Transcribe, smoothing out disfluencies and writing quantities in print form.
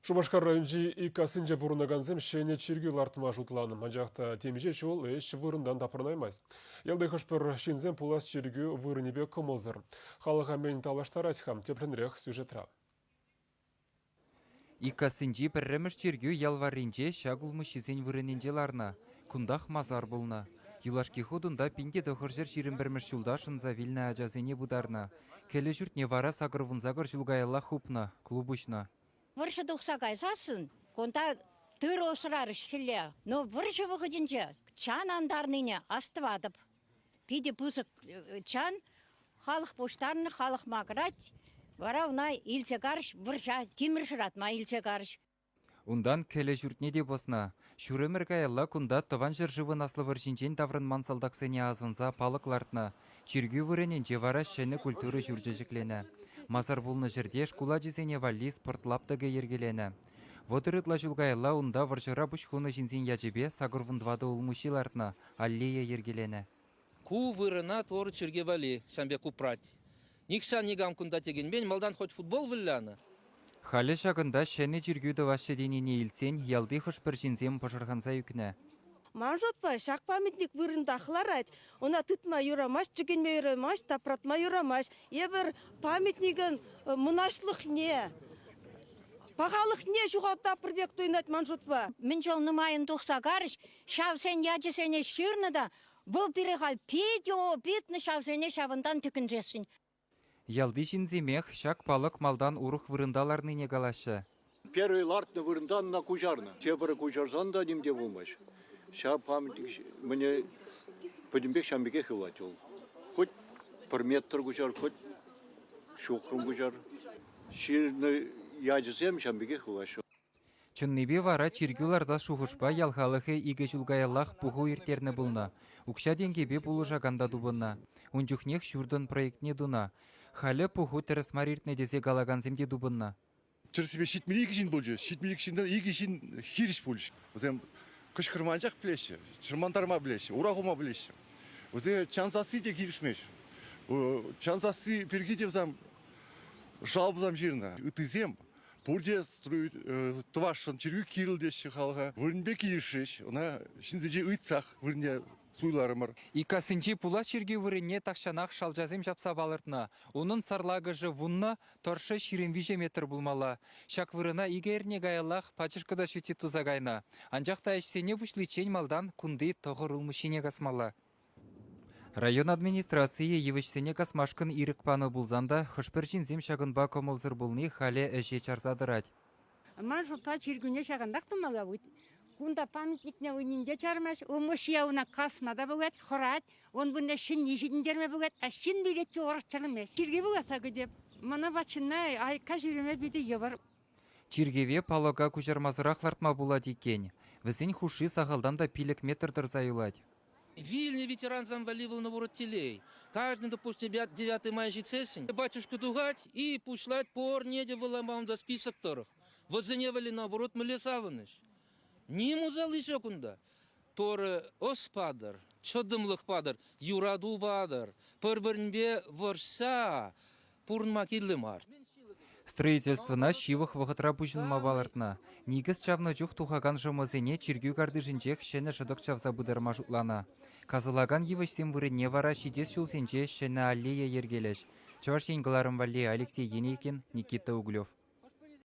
Шубашкар районжи икасынче бурынаганзым шене чиргül артыма жутланым. Ажақта темеже чол еш вырындан тапырнаймайыз. Елді қышпыр шинзем пулас чиргü вырынебе кымылзыр. Халыға мен талаштар айтхам тепленрех сюжетра. Икасынчи пірреміш чиргü ялваринче шагулмы шизен вырыненче ларна. Кундах мазар болна. Юлашки ходунда пинге дохыржыр ширин бірміш шулдашынза вилна ажазене бударна. Келе жүртне вара сагырвынзагыр жылгайла хупна, клубушна. Выршы тухса кайсасын, конта тыр осырар шхилля. Но выршы выходинче чан андарныне астывадып. Пиде пусык чан, халық поштарны, халық маграть. Вара уна илсе карыш, вырша, тимір шыратма илсе карыш. Ундан келе жүртне де босна. Шүремір каялла кунда тыван жыржывы наслы выршинчен таврын мансалдақсыне азынза палық лартна. Чиргü вырененче вара шәні культуры жүржежіклене. Мазар булны жерде шкула жезене валли спортлаптыгы ергелене. Водырытла жылгайла унда варжыра бұшхуны жинзен яжебе сагырвындвады улмушилартна аллея ергелене. Ку вырына торы чирге вали, шамбе купрать. Никшан нигам кунда тегенбен, малдан хоть футбол вылляны. Халі шағында шәне жүргюді вашшеденіне илсен, ялды хышпыр жинзен пожырғанса юкне. Манжотпай, шақ памятник вырында қыларайд. Она тытма юрамаш, чүгенме юрамаш, тапратма юрамаш. Ебір памятнигін мұнашлық не? Пағалық не жуғатта пірбек тойнат манжотпа? Мен жол нумайын тухса карыш, шавсен яжесене шырны да, бұл переғай битні шавсене шавындан түкінжесін. Ялды жинземех шак палық малдан урух вырындаларны негалашы. Первый лартны вырындан на кужарны. Тебірі кужарсан да немде болмаш. Ша памятник мне подимбек шамбеке хылать ол. Хоть бір метр кужар, хоть шухрым кужар. Ширны ядысем шамбеке хылаш. Чыннебе вара чиргюларда шухышпа ялхалықы иге жылгаяллах пуху иртерні бұлна. Укша денгебе бұлы жағанда дубынна. Унчухнех шурдын проектне дуна. Халі пуху тересмар иртне десе галаганземде дубынна. Чырсыбе шитмелі екішін болжы. Шитмелі екішінден екішін хиріш болжы. Өзем кышкырманжақ білеші, чырмантарма білеші, урағыма білеші. Өзем чансасы де хирішмеш. Чансасы пергетевзам жалбызам жеріне. Үтізем. Бурде строит твашын чиргü кирилдеші халға. Вырынбе кирішеш. Она шинзеже үйтсақ вырынне суйларымыр. Икасынчи пула чиргü вырынне такшанақ шалжазем жапса балыртна. Onun сарлагыжы вунна торшы 25 метр булмала. Шак вырына игерне гаяллах пачышкада швети тузагайна. Анжақта әшсене бұшличен малдан кунды тоғырылмышыне касмала. Район администрации евішсене касмашкын ирікпаны бұлзанда хышпір жинзем шағынба комылзыр бұлны халі әже чарзадырад. Манжотпа чиргüне шағандақтым мала бұд. Кунда памятникне өнінде чармаш, омыш яуна касмада бұгат, құрат, он бұнда шын ешідіндерме бұгат, а шын билетке орықчылыме. Чирге бұгат ағы деп, мұна бачынна айқа жүреме биді евір. Чиргеве палага күжармазырақ лартма бұлад екен. Візін хуши сағалдан да пилік метрдір зайылад. Вильный ветеран замвали был на воротелей. Каждый, допустим, 9 мая жицесень. Батюшку дугать и пушлать пор неде выламам до список торов. Вот заневали наоборот мы лесавыныш. Ниму залыша кунда. Торы оспадар, чодымлық падар, юраду бадар. Пырбірнбе варса пурнма кирлымар. Строительствына шивых вағытра бұжынма балартна. Нигіз чавны жүх тухаган жымызене чиргü кардыжынчех шәні жыдық чавза бұдырма жұтлана. Казылаган евішсен вырыне вара шидес шулсенче шәні аллея ергелеш. Чаваш енгіларым валле Алексей Енейкин, Никита Углев.